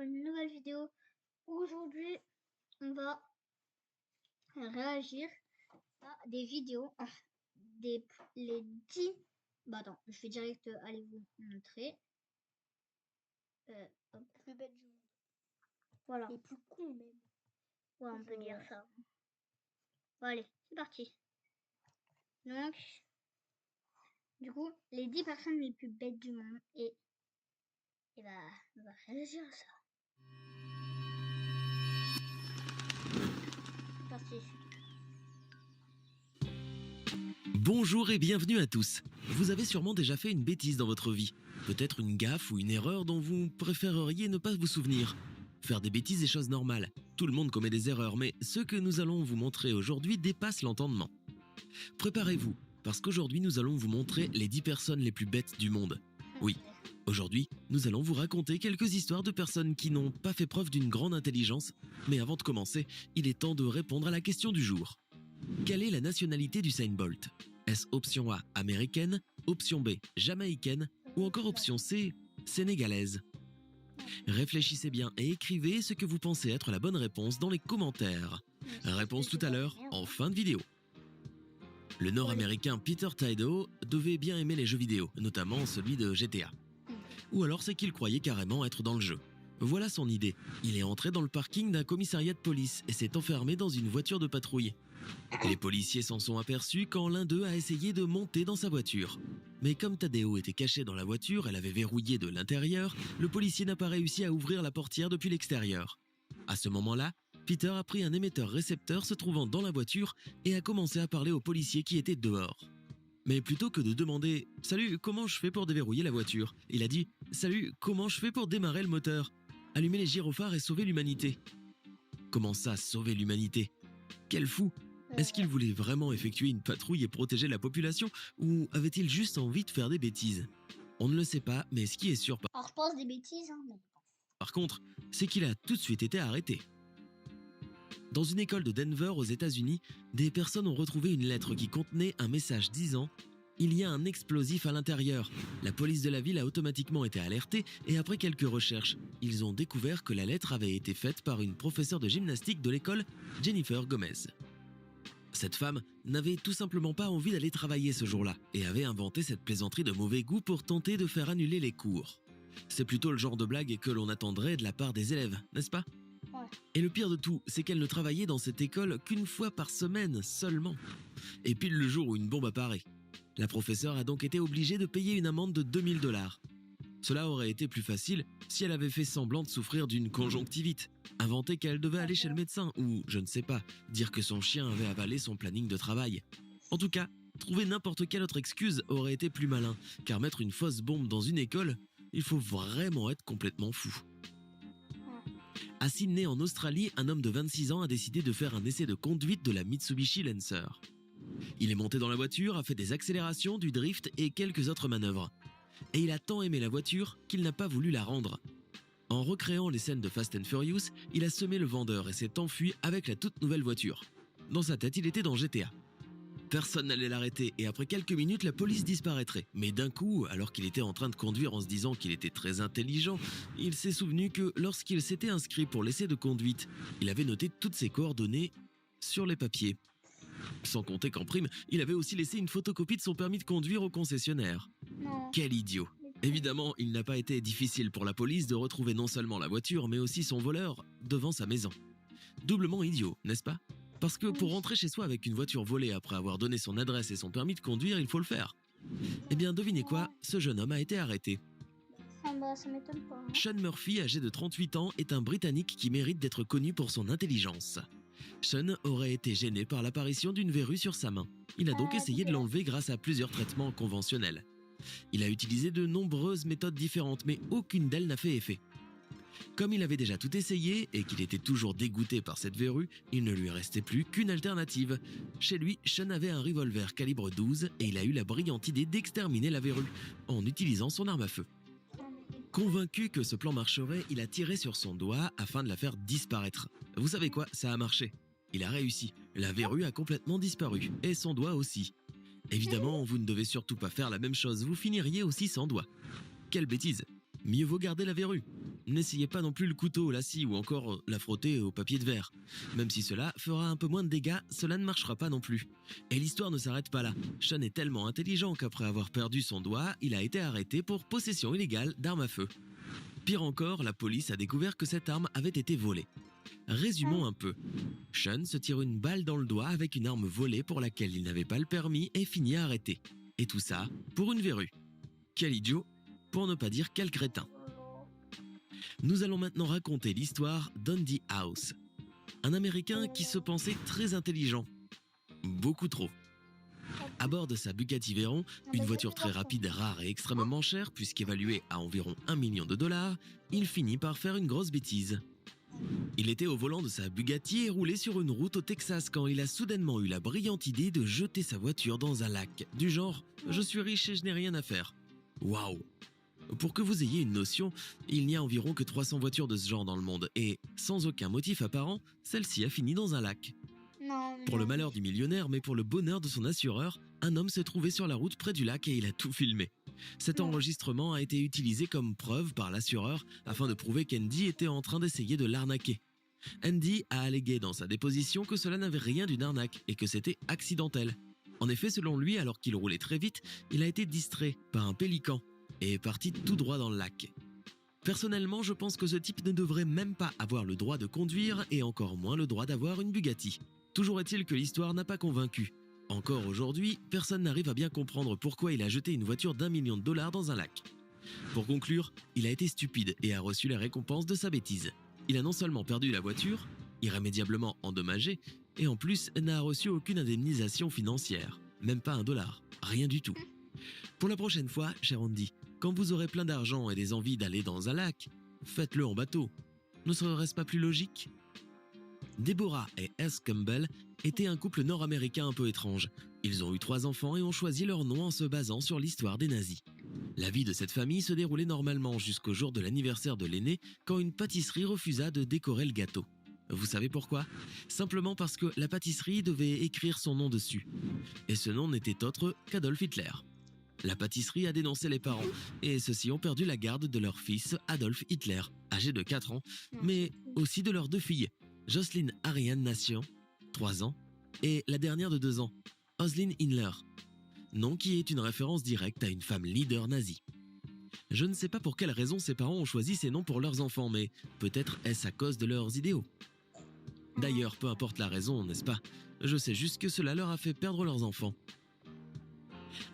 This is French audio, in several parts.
une nouvelle vidéo. Aujourd'hui, on va réagir à des vidéos, les 10... Bah attends, je vais direct aller vous montrer. Plus bêtes du monde. Voilà. Les plus cons même. Ouais, on peut dire ça. Bon, allez, c'est parti. Donc, du coup, les 10 personnes les plus bêtes du monde. Et bah, on va réagir à ça. C'est parti. Bonjour et bienvenue à tous. Vous avez sûrement déjà fait une bêtise dans votre vie. Peut-être une gaffe ou une erreur dont vous préféreriez ne pas vous souvenir. Faire des bêtises est chose normale. Tout le monde commet des erreurs, mais ce que nous allons vous montrer aujourd'hui dépasse l'entendement. Préparez-vous, parce qu'aujourd'hui nous allons vous montrer les 10 personnes les plus bêtes du monde. Oui, aujourd'hui, nous allons vous raconter quelques histoires de personnes qui n'ont pas fait preuve d'une grande intelligence. Mais avant de commencer, il est temps de répondre à la question du jour. Quelle est la nationalité d'Usain Bolt ? Est-ce option A, américaine, option B, jamaïcaine, ou encore option C, sénégalaise ? Réfléchissez bien et écrivez ce que vous pensez être la bonne réponse dans les commentaires. Réponse tout à l'heure, en fin de vidéo. Le Nord-américain Peter Thiel devait bien aimer les jeux vidéo, notamment celui de GTA. Ou alors c'est qu'il croyait carrément être dans le jeu. Voilà son idée. Il est entré dans le parking d'un commissariat de police et s'est enfermé dans une voiture de patrouille. Les policiers s'en sont aperçus quand l'un d'eux a essayé de monter dans sa voiture. Mais comme Tadeo était caché dans la voiture et l'avait verrouillée de l'intérieur, le policier n'a pas réussi à ouvrir la portière depuis l'extérieur. À ce moment-là, Peter a pris un émetteur-récepteur se trouvant dans la voiture et a commencé à parler aux policiers qui étaient dehors. Mais plutôt que de demander « Salut, comment je fais pour déverrouiller la voiture ?» il a dit « Salut, comment je fais pour démarrer le moteur ? Allumer les gyrophares et sauver l'humanité. » Comment ça, sauver l'humanité ? Quel fou ! Est-ce qu'il voulait vraiment effectuer une patrouille et protéger la population, ou avait-il juste envie de faire des bêtises ? On ne le sait pas, mais ce qui est sûr Alors, je pense des bêtises, hein, mais... par contre, c'est qu'il a tout de suite été arrêté. Dans une école de Denver aux États-Unis, des personnes ont retrouvé une lettre qui contenait un message disant « Il y a un explosif à l'intérieur ». La police de la ville a automatiquement été alertée et après quelques recherches, ils ont découvert que la lettre avait été faite par une professeure de gymnastique de l'école, Jennifer Gomez. Cette femme n'avait tout simplement pas envie d'aller travailler ce jour-là et avait inventé cette plaisanterie de mauvais goût pour tenter de faire annuler les cours. C'est plutôt le genre de blague que l'on attendrait de la part des élèves, n'est-ce pas ? Ouais. Et le pire de tout, c'est qu'elle ne travaillait dans cette école qu'une fois par semaine seulement. Et pile le jour où une bombe apparaît. La professeure a donc été obligée de payer une amende de $2000. Cela aurait été plus facile si elle avait fait semblant de souffrir d'une conjonctivite, inventer qu'elle devait aller chez le médecin ou, je ne sais pas, dire que son chien avait avalé son planning de travail. En tout cas, trouver n'importe quelle autre excuse aurait été plus malin, car mettre une fausse bombe dans une école, il faut vraiment être complètement fou. À Sydney, en Australie, un homme de 26 ans a décidé de faire un essai de conduite de la Mitsubishi Lancer. Il est monté dans la voiture, a fait des accélérations, du drift et quelques autres manœuvres. Et il a tant aimé la voiture qu'il n'a pas voulu la rendre. En recréant les scènes de Fast and Furious, il a semé le vendeur et s'est enfui avec la toute nouvelle voiture. Dans sa tête, il était dans GTA. Personne n'allait l'arrêter et après quelques minutes, la police disparaîtrait. Mais d'un coup, alors qu'il était en train de conduire en se disant qu'il était très intelligent, il s'est souvenu que lorsqu'il s'était inscrit pour l'essai de conduite, il avait noté toutes ses coordonnées sur les papiers. Sans compter qu'en prime, il avait aussi laissé une photocopie de son permis de conduire au concessionnaire. Non. Quel idiot! Évidemment, il n'a pas été difficile pour la police de retrouver non seulement la voiture, mais aussi son voleur devant sa maison. Doublement idiot, n'est-ce pas ? Parce que pour rentrer chez soi avec une voiture volée après avoir donné son adresse et son permis de conduire, il faut le faire. Eh bien, devinez quoi ? Ce jeune homme a été arrêté. Ça m'étonne pas. Hein. Sean Murphy, âgé de 38 ans, est un Britannique qui mérite d'être connu pour son intelligence. Sean aurait été gêné par l'apparition d'une verrue sur sa main. Il a donc essayé de l'enlever grâce à plusieurs traitements conventionnels. Il a utilisé de nombreuses méthodes différentes, mais aucune d'elles n'a fait effet. Comme il avait déjà tout essayé et qu'il était toujours dégoûté par cette verrue, il ne lui restait plus qu'une alternative. Chez lui, Sean avait un revolver calibre 12 et il a eu la brillante idée d'exterminer la verrue en utilisant son arme à feu. Convaincu que ce plan marcherait, il a tiré sur son doigt afin de la faire disparaître. Vous savez quoi, ça a marché. Il a réussi. La verrue a complètement disparu, et son doigt aussi. Évidemment, vous ne devez surtout pas faire la même chose, vous finiriez aussi sans doigt. Quelle bêtise! Mieux vaut garder la verrue. N'essayez pas non plus le couteau, la scie ou encore la frotter au papier de verre. Même si cela fera un peu moins de dégâts, cela ne marchera pas non plus. Et l'histoire ne s'arrête pas là. Sean est tellement intelligent qu'après avoir perdu son doigt, il a été arrêté pour possession illégale d'armes à feu. Pire encore, la police a découvert que cette arme avait été volée. Résumons un peu. Sean se tire une balle dans le doigt avec une arme volée pour laquelle il n'avait pas le permis et finit arrêté. Et tout ça pour une verrue. Quel idiot, pour ne pas dire quel crétin. Nous allons maintenant raconter l'histoire d'Andy House, un Américain qui se pensait très intelligent. Beaucoup trop. À bord de sa Bugatti Veyron, une voiture très rapide, rare et extrêmement chère puisqu'évaluée à environ 1 million de dollars, il finit par faire une grosse bêtise. Il était au volant de sa Bugatti et roulait sur une route au Texas quand il a soudainement eu la brillante idée de jeter sa voiture dans un lac, du genre « je suis riche et je n'ai rien à faire ». Waouh! Pour que vous ayez une notion, il n'y a environ que 300 voitures de ce genre dans le monde et, sans aucun motif apparent, celle-ci a fini dans un lac. Pour le malheur du millionnaire, mais pour le bonheur de son assureur, un homme se trouvait sur la route près du lac et il a tout filmé. Cet enregistrement a été utilisé comme preuve par l'assureur afin de prouver qu'Andy était en train d'essayer de l'arnaquer. Andy a allégué dans sa déposition que cela n'avait rien d'une arnaque et que c'était accidentel. En effet, selon lui, alors qu'il roulait très vite, il a été distrait par un pélican et est parti tout droit dans le lac. Personnellement, je pense que ce type ne devrait même pas avoir le droit de conduire et encore moins le droit d'avoir une Bugatti. Toujours est-il que l'histoire n'a pas convaincu. Encore aujourd'hui, personne n'arrive à bien comprendre pourquoi il a jeté une voiture d'1 million de dollars dans un lac. Pour conclure, il a été stupide et a reçu la récompense de sa bêtise. Il a non seulement perdu la voiture, irrémédiablement endommagée, et en plus n'a reçu aucune indemnisation financière. Même pas $1, rien du tout. Pour la prochaine fois, cher Andy, quand vous aurez plein d'argent et des envies d'aller dans un lac, faites-le en bateau. Ne serait-ce pas plus logique ? Deborah et S. Campbell étaient un couple nord-américain un peu étrange. Ils ont eu 3 enfants et ont choisi leur nom en se basant sur l'histoire des nazis. La vie de cette famille se déroulait normalement jusqu'au jour de l'anniversaire de l'aîné, quand une pâtisserie refusa de décorer le gâteau. Vous savez pourquoi ? Simplement parce que la pâtisserie devait écrire son nom dessus. Et ce nom n'était autre qu'Adolf Hitler. La pâtisserie a dénoncé les parents, et ceux-ci ont perdu la garde de leur fils Adolf Hitler, âgé de 4 ans, mais aussi de leurs 2 filles, Jocelyn Ariane Nation, 3 ans, et la dernière de 2 ans, Oslin Inler, nom qui est une référence directe à une femme leader nazie. Je ne sais pas pour quelle raison ces parents ont choisi ces noms pour leurs enfants, mais peut-être est-ce à cause de leurs idéaux. D'ailleurs, peu importe la raison, n'est-ce pas ? Je sais juste que cela leur a fait perdre leurs enfants.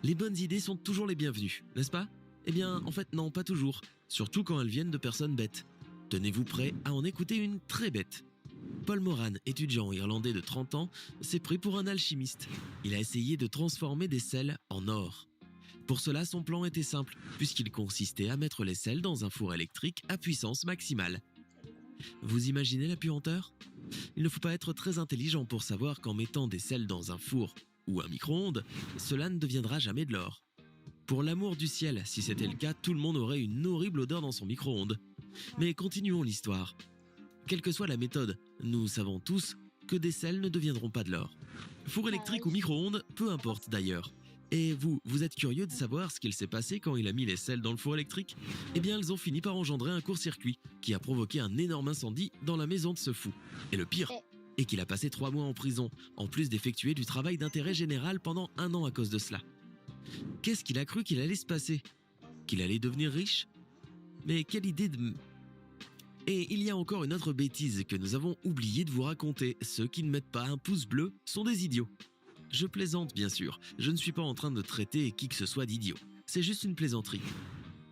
Les bonnes idées sont toujours les bienvenues, n'est-ce pas ? Eh bien, en fait, non, pas toujours, surtout quand elles viennent de personnes bêtes. Tenez-vous prêts à en écouter une très bête. Paul Moran, étudiant irlandais de 30 ans, s'est pris pour un alchimiste. Il a essayé de transformer des sels en or. Pour cela, son plan était simple, puisqu'il consistait à mettre les sels dans un four électrique à puissance maximale. Vous imaginez la puanteur ? Il ne faut pas être très intelligent pour savoir qu'en mettant des sels dans un four ou un micro-ondes, cela ne deviendra jamais de l'or. Pour l'amour du ciel, si c'était le cas, tout le monde aurait une horrible odeur dans son micro-ondes. Mais continuons l'histoire. Quelle que soit la méthode, nous savons tous que des sels ne deviendront pas de l'or. Four électrique ou micro-ondes, peu importe d'ailleurs. Et vous êtes curieux de savoir ce qu'il s'est passé quand il a mis les sels dans le four électrique ? Eh bien, ils ont fini par engendrer un court-circuit qui a provoqué un énorme incendie dans la maison de ce fou. Et le pire est qu'il a passé 3 mois en prison, en plus d'effectuer du travail d'intérêt général pendant 1 an à cause de cela. Qu'est-ce qu'il a cru qu'il allait se passer ? Qu'il allait devenir riche ? Mais quelle idée de... Et il y a encore une autre bêtise que nous avons oublié de vous raconter. Ceux qui ne mettent pas un pouce bleu sont des idiots. Je plaisante bien sûr, je ne suis pas en train de traiter qui que ce soit d'idiot. C'est juste une plaisanterie.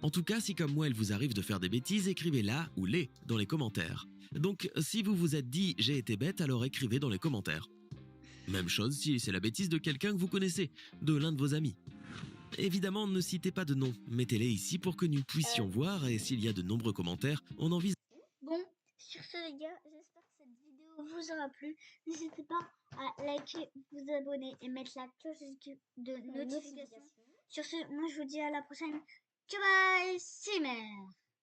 En tout cas, si comme moi il vous arrive de faire des bêtises, écrivez-la ou les dans les commentaires. Donc si vous vous êtes dit « j'ai été bête », alors écrivez dans les commentaires. Même chose si c'est la bêtise de quelqu'un que vous connaissez, de l'un de vos amis. Évidemment, ne citez pas de nom, mettez-les ici pour que nous puissions voir et s'il y a de nombreux commentaires, on en vise. Bon, sur ce les gars, j'espère que cette vidéo vous aura plu. N'hésitez pas à liker, vous abonner et mettre la cloche de notification. Sur ce, moi je vous dis à la prochaine. Bye, c'est mère.